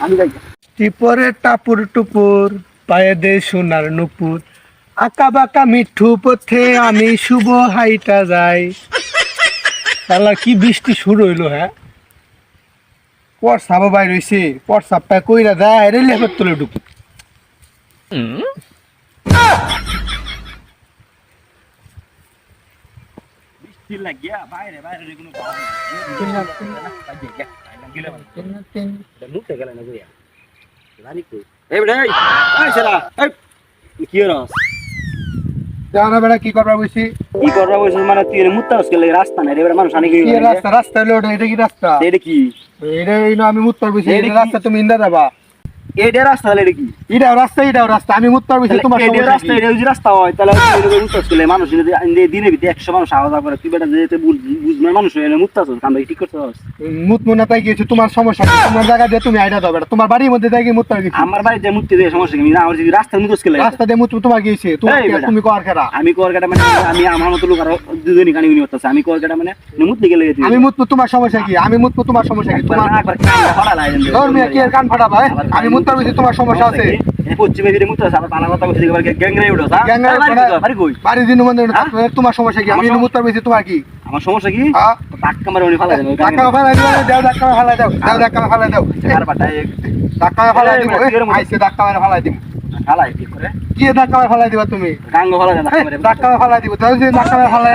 আমি যাই টিপরে টাপুর টুপুর পায়ে দে সোনার নুপুর আঁকা বাঁকা মিঠু পথে আমি শুভ হাইটা যাই। শালা কি বৃষ্টি শুরু হইলো হ্যাঁ পরসাবো বাইর হইছে পরসাবটা কইরা যায় রে লেপের তলে ঢুক বৃষ্টি লাগিয়া বাইরে বাইরে কোনো মুখে গেল না গিয়া রানি কই এই বেটা এই সেরা এই কি হলো জানা বেটা কি করবা বইছি কি করবা বইছি মানে তুই মুত্তা হসকে লাগে রাস্তা নাই রে বেটা মানুষ আনি কি রাস্তা রাস্তা হলো এটা কি রাস্তা এটা কি এটা ইনো আমি মুত্তা বইছি এটা রাস্তা তুমি ইন্দা যাবা এইটা রাস্তা হলে এটা কি এটাও রাস্তা আমি মুত্তা বইছি তোমার সমস্যা রাস্তা এটা যদি রাস্তা হয় তাহলে এরকম মুত্তা হসকে মানুষ দিনে ভিতরে 100 মানুষ আওয়াজ করে তুই বেটা যেতে বুঝমা মানুষ এনে মুত্তা হস কাম ঠিক করছস মুতমুনা তাই গেছে তোমার সমস্যা তোমার জায়গা দিয়ে তুমি আইডা দাও বেটা তোমার বাড়ির মধ্যে যাই কি মুত্তা গেছি আমার বাড়িতে মুত্তি দিয়ে সমস্যা কি না আমার যদি রাস্তা মুত্তা হসকে রাস্তা দিয়ে মুত্ত তোমার গেছে তুমি কর কেডা আমি কর কেডা মানে আমি আমার মত লোক আর দুজনই কানি করতেছে আমি কর কেডা মানে মুত্তি গেলে আমি মুত্ত তোমার সমস্যা কি আমি মুত্ত তোমার সমস্যা কি তোমার একবার কান ফাড়া লাই দেন তোর মিয়া কি কান ফাড়া ভাই আমি মুত্তা বইছি তোমার সমস্যা আছে এই পশ্চিমে দিকে মুত্তা আছে পালা কথা কইছি গ্যাংরে উঠো বাড়ি কই বাড়ি দিন মধ্যে তোমার সমস্যা কি আমি মুত্তা বইছি তোমার কি আমার সমস্যা কি ধাক্কা মারে উনি ফালা দেন ধাক্কা ফালা দিও দাও ধাক্কা ফালা দাও ধাক্কা ফালা দাও আর বাটাই ধাক্কা ফালা দিব আইছে ধাক্কা মারে ফালা দিব ফালাই কি করে কি ধাক্কা মারে ফালা দিবা তুমি গাঙ্গ ফালা দেন ধাক্কা ফালা দিব তাই যে ধাক্কা মারে ফালা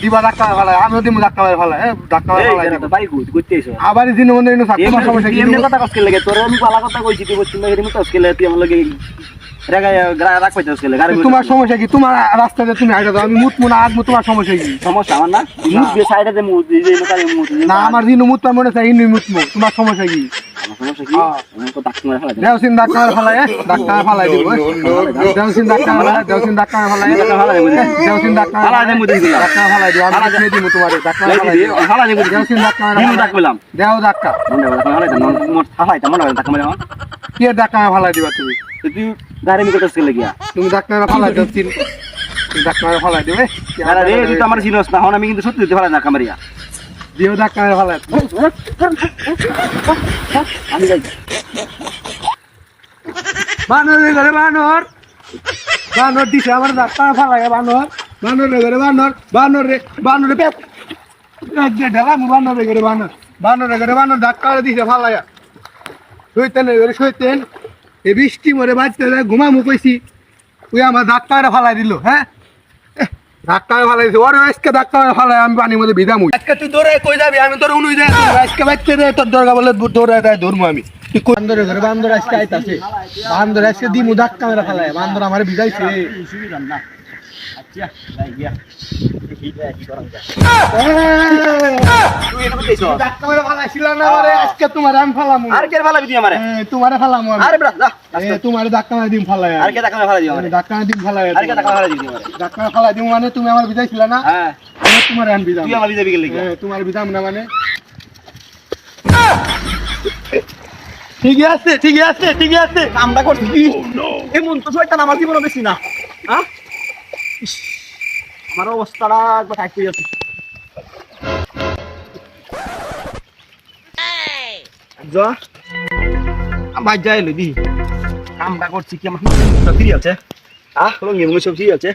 দিবা ধাক্কা ফালা আমি দিমু ধাক্কা মারে ফালা ধাক্কা মারে ফালা দিব বাড়ি কইতে আইছো আবার দিন মধ্যে ইনো তোমার সমস্যা কি এমনি কথা কইতে লাগে তোর আমি পালা কথা কইছি তুই বলছিস মেরে মত আজকে তুই আমার লগে তোমার সমস্যা কি তোমার রাস্তাতে তুমি হাইটা দাও আমি মুতমু না আগমু তোমার সমস্যা কি সমস্যা আমার না মুত দিয়ে সাইডে দে মুত দিয়ে না আমার দিন মুত মনে চাই ইনি মুতমু তোমার সমস্যা কি আমার সমস্যা কি আমি তো ডাক্তার মারা ফেলাই দাও সিন ডাক্তার ফেলাই ডাক্তার ফেলাই দিব দাও সিন ডাক্তার ফেলাই দাও সিন ডাক্তার ফেলাই দাও সিন ডাক্তার ফেলাই দে মুত দিলা ডাক্তার ফেলাই দিও আমি দিয়ে দিমু তোমারে ডাক্তার ফেলাই দিও ফেলাই দিব দাও সিন ডাক্তার আমি ডাকলাম দাও ডাক্তার মনে ফেলাই দাও মোর ফেলাই দাও মনে ডাক্তার মারা কি ডাক্তার ফেলাই দিবা তুমি তুই গাড়ি মিকে কাছে লাগিয়া তুমি ডাক্তার ফেলাই দাও সিন ডাক্তার ফেলাই দিবে আরে রে তুই তো আমার সিরিয়াস না হন আমি কিন্তু সত্যি দিতে ফেলাই না কামারিয়া দিও ডাক্তার ফেলাই আমি যাই বানর রে ঘরে বানর বানর দিছে আমার ডাক্তার ফেলাই বানর রে ঘরে বানর রে পেট এক ঢালা বানর রে ঘরে বানর ডাক্তার দিছে ফেলাই শুইতেন রে শুইতেন এই বৃষ্টি মরে বাঁচতে ঘুমামু কইছি ওই আমার ডাক্তার ফালাই দিল হ্যাঁ ডাক্তার ফালাই দিছে ওর আজকে ডাক্তার ফালাই আমি পানির মধ্যে ভিজামু আজকে তুই দৌড়ে কই যাবি আমি তোর উনুই যাই আজকে বাচ্চা রে তোর দরগা বলে দৌড়ে দেয় ধরমু আমি তুই বান্দর ঘরে বান্দর আজকে আইতাছে বান্দর আজকে দিমু ডাক্তার ফালাই বান্দর আমার ভিজাইছে না আচ্ছা যাই গিয়া দেখি কি করা যায় তুই এনে কইছো ডাক্তার ফালাইছিল না আরে আজকে তোমার আমি ফালামু আর কে ফালাবি তুই আমারে তোমারে ফালামু আরে বেটা যা তোমারে ডাক্তার দিম ফালাই আর কে ডাক্তার ফালাই দিও আমারে ডাক্তার দিম ফালাই আর কে ডাক্তার ফালাই দিও আমারে ডাক্তার ফালাই দিও মানে তুমি আমার ভিজাইছিল না হ্যাঁ আমি তোমারে আন ভিজাম তুই আমার ভিজাবি গেলি তোমার ভিজাম না মানে ঠিক আছে আমরা করছি এমন তো শয়তান আমার জীবনে বেশি না হ্যাঁ আমার অবস্থাটা একবার খাইতে যাচ্ছে যা আমার যাই লই দি কামটা করছি কি আমার ফ্রি আছে লঙ্গি মুঙ্গি সব ঠিক আছে